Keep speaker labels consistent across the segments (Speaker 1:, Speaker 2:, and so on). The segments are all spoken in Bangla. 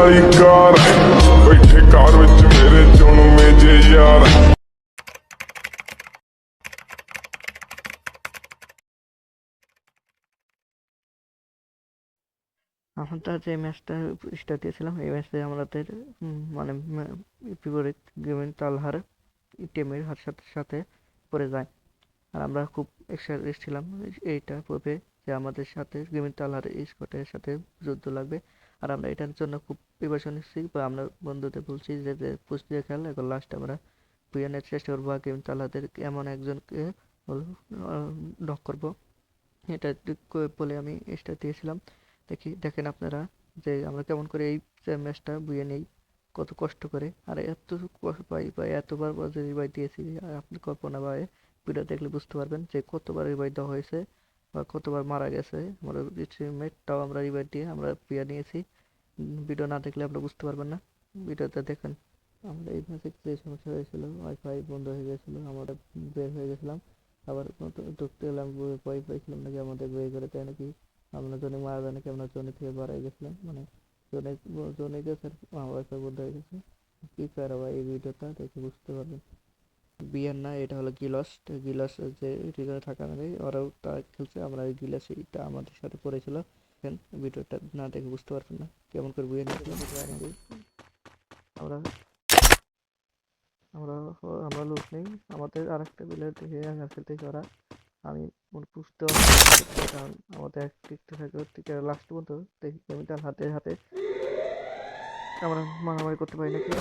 Speaker 1: आई कार बैठे कार विच मेरे चुन में जे यार
Speaker 2: আমরা যে ম্যাচটা স্টার্ট দিয়েছিলাম এই ম্যাচে আমাদের মানে বিপরীত গেমিং তালহার টিমের হাত সাথে সাথে পড়ে যায়। আর আমরা খুব এক্সাইটেড ছিলাম এইটা ভেবে যে আমাদের সাথে গেমিং তালহার স্কোয়াডের সাথে যুদ্ধ লাগবে। আর আমরা এটার জন্য খুব প্রিপারেশন নিচ্ছি বা আমরা বন্ধুদের বলছি যে পুশ দিয়ে খেল এখন লাস্ট আমরা বুয়ানের চেষ্টা করবো আর গেমিং তালহাদের এমন একজনকে নক করবো। এটা বলে আমি স্টার্ট দিয়েছিলাম। দেখেন আপনারা যে আমরা কেমন করে এই ম্যাচটা বুয়ে নেই, কত কষ্ট করে। আর এত এতবার রিভাইভ দিয়েছি আর আপনি কল্পনা বা ভিডিও দেখলে বুঝতে পারবেন যে কতবার রিভাইভ দেওয়া হয়েছে বা কতবার মারা গেছে আমার টিমমেট, তাও আমরা রিভাইভ দিয়ে আমরা বুয়ে নিয়েছি। ভিডিও না দেখলে আপনারা বুঝতে পারবেন না, ভিডিওতে দেখেন। আমরা এই ম্যাচে যে সমস্যা হয়েছিল ওয়াইফাই বন্ধ হয়ে গেছিলো, আমরা বের হয়ে গেছিলাম। আবার ঢুকতে গেলাম, ভয় পাইছিলাম নাকি আমাদের বের করে দেয় নাকি, আমরা জনে মারা যায় নাকি, আমরা জনে থেকে বাড়াই গেছিলাম। মানে জনে জনে গেছে আমার ওয়াইফাই বন্ধ হয়ে গেছে। কি করে ভাই এই ভিডিওটা দেখে বুঝতে পারবেন। বিয়ার না, এটা হলো গিলস্ট। গিলাস যে রিজনে থাকা নেই ওরাও তা খেলছে, আমরা ওই গিলাস এটা আমাদের সাথে পড়েছিল। ভিডিওটা না দেখে বুঝতে পারবেন না কেমন করে বুয়ে নিয়েছিলাম। আমরা আমরা আমরা লুট নেই, আমাদের আরেকটা প্লেয়ার দেখে খেলতেছে ওরা। আমি বুঝতে পারছি কারণ আমাদের টিকতে থাকে লাস্ট পর্যন্ত দেখি আমি তার হাতে হাতে আমরা মারামারি করতে পারি নাকি।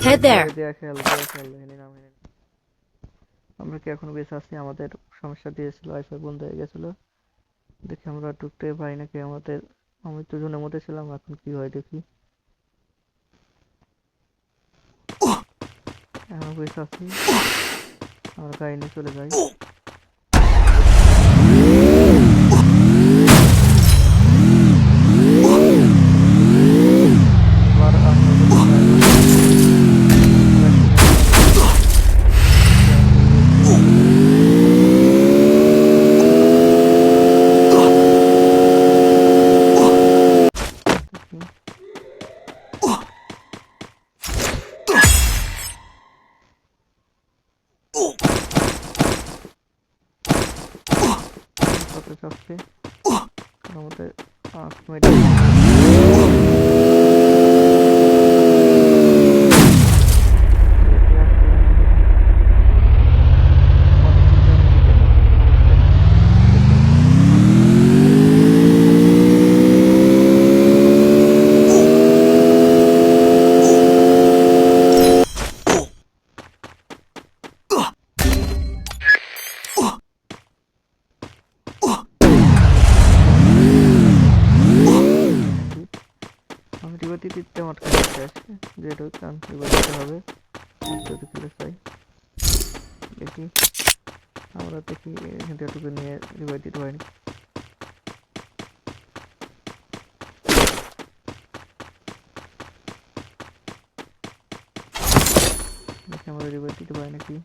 Speaker 3: Hey there.
Speaker 2: আমরা কি এখনো বেঁচে আছি? আমাদের সমস্যা দিয়েছিল, ওয়াইফাই বন্ধ হয়ে গেছিল। দেখি আমরা ঢুকতে পারি নাকি আমাদের। আমি তো জনের মধ্যে ছিলাম, এখন কি হয় দেখি। এখন বেঁচে আছি, আমরা গাড়ি নিয়ে চলে যাই। করতে চাচ্ছি আমাদের 8 মিনিট। আমি রিভার দিতে আমার কাছে আসছে, যেটা কান রিভার দিতে হবে যদি খেলে চাই। দেখি আমরা দেখি যেটুকু নিয়ে রিভার দিতে পারিনি। দেখি আমরা রিভার দিতে পারি নাকি।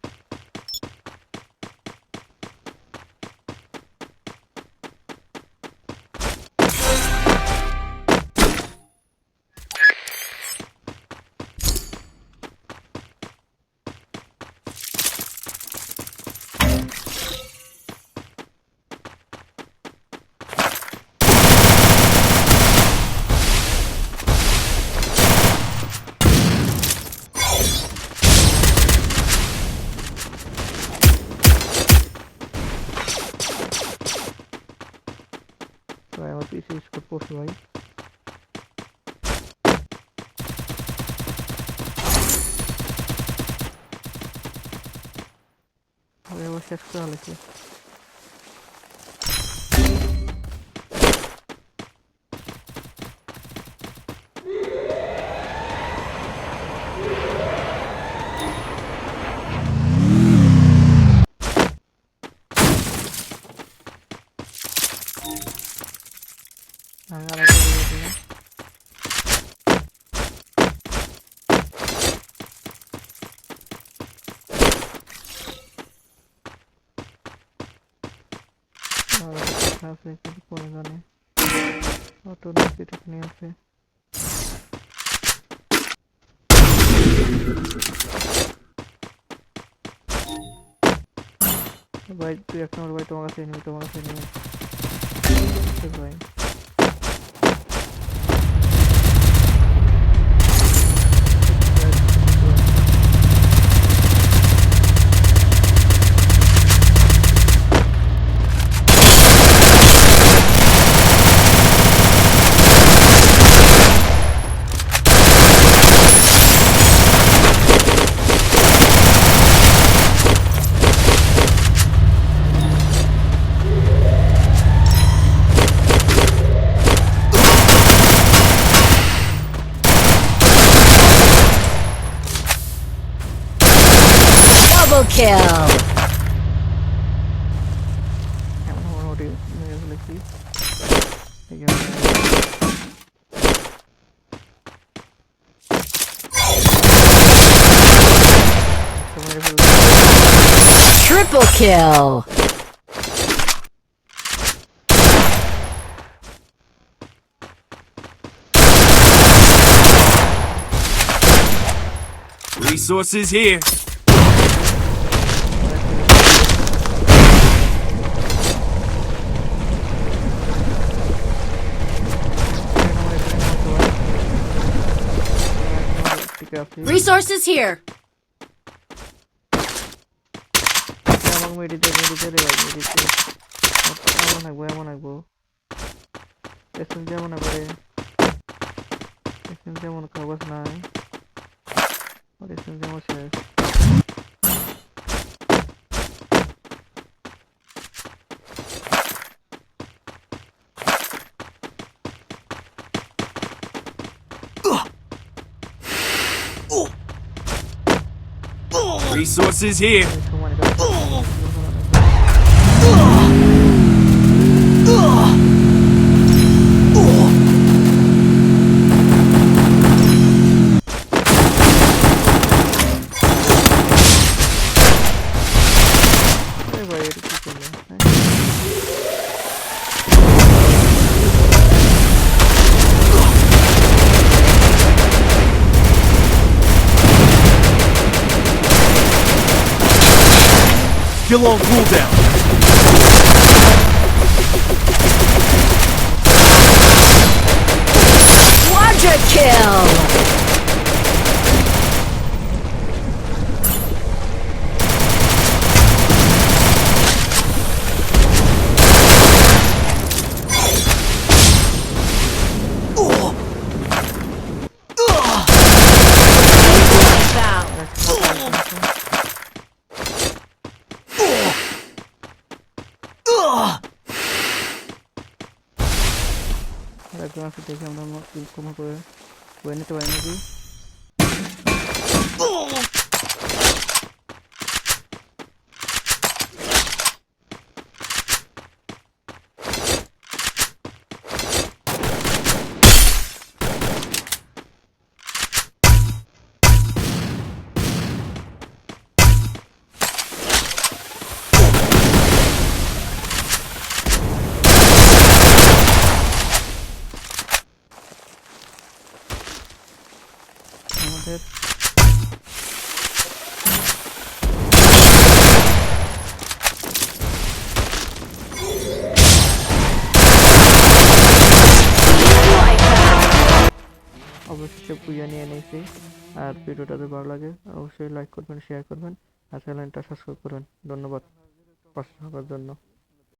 Speaker 2: ভাই আমার পিসি স্কোর পড়ছে ভাই। আমি আমার শেষ করে আলেছি। আমি আরেকটা লেখা আছে কিন্তু কোনে জানে অটো নিশ্চিত এখানে আছে ভাই তুই এক নম্বর ভাই তোমার কাছে নিয়ে ভাই
Speaker 3: Double kill!
Speaker 2: এমন মোটামুটি মেরে ফেলেছি এখানে মেরে ফেললাম
Speaker 3: Triple kill!
Speaker 4: Resources here.
Speaker 3: Resources here!
Speaker 2: আমাকে মেডিতে রে ভাই মেডিতে এমন আগবো এসএম যেমন করে এসএম যেমন কাগজ নাই আর এসএম যেমন শেষ
Speaker 4: Resources here.
Speaker 2: সমানে ভাই এটা কি করলো
Speaker 4: Kill on cooldown.
Speaker 3: Quadra kill!
Speaker 2: একজন আছে দেখে আমরা কোনো করে নিতে পারি নাকি আমাদের অবশেষে পূজা নিয়ে নিয়েছি আর ভিডিওটা যদি ভালো লাগে অবশ্যই লাইক করবেন শেয়ার করবেন আর চ্যানেলটা সাবস্ক্রাইব করবেন ধন্যবাদ পাশে থাকার জন্য